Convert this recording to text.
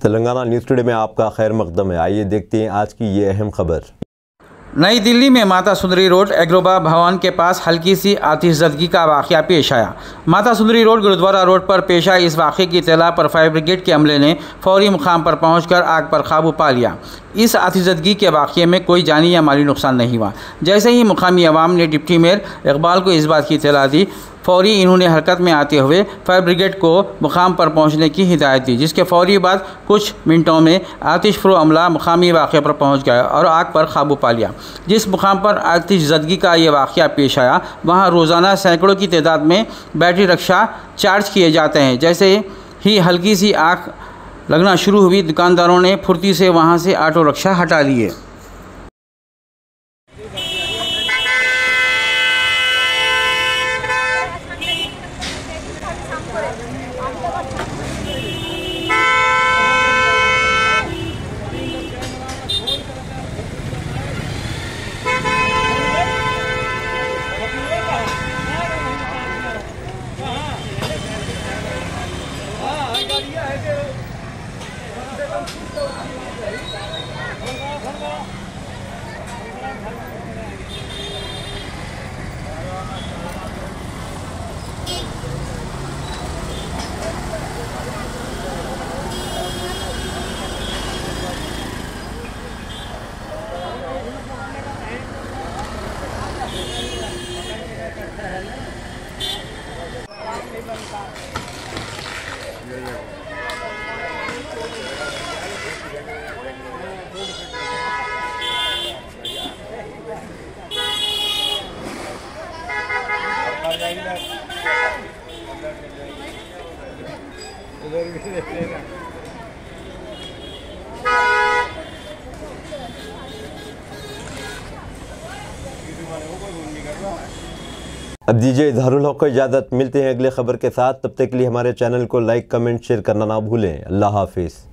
Telangana news today में आपका खैर मकदम है। आइए देखते हैं आज की ये अहम खबर। नई दिल्ली में माता सुंदरी रोड एग्रोबा भवन के पास हल्की सी आतिशज़दगी का वाक़या पेश आया। माता सुंदरी रोड गुरुद्वारा रोड पर पेश आए इस वाक़े की इत्तला पर फायर ब्रिगेड के अमले ने फौरी मुकाम पर पहुंचकर आग पर काबू पा लिया। इस आतिशज़दगी के वाक़े में कोई जानी या माली नुकसान नहीं हुआ। जैसे ही मुकामी अवाम ने डिप्टी मेयर इकबाल को इस बात की इत्तला दी, फौरी इन्होंने हरकत में आते हुए फायर ब्रिगेड को मुकाम पर पहुंचने की हिदायत दी, जिसके फौरी बाद कुछ मिनटों में आतिशफ़रो अमला मुकामी वाक़े पर पहुंच गया और आग पर काबू पा लिया। जिस मुकाम पर आतिशज़दगी का ये वाक़या पेश आया, वहां रोज़ाना सैकड़ों की तादाद में बैटरी रिक्शा चार्ज किए जाते हैं। जैसे ही हल्की सी आग लगना शुरू हुई, दुकानदारों ने फुर्ती से वहां से ऑटो रिक्शा हटा लिए। अब दीजिए इजहारुल हक को इजाज़त। मिलते हैं अगले खबर के साथ। तब तक के लिए हमारे चैनल को लाइक, कमेंट, शेयर करना ना भूलें। अल्लाह हाफिज़।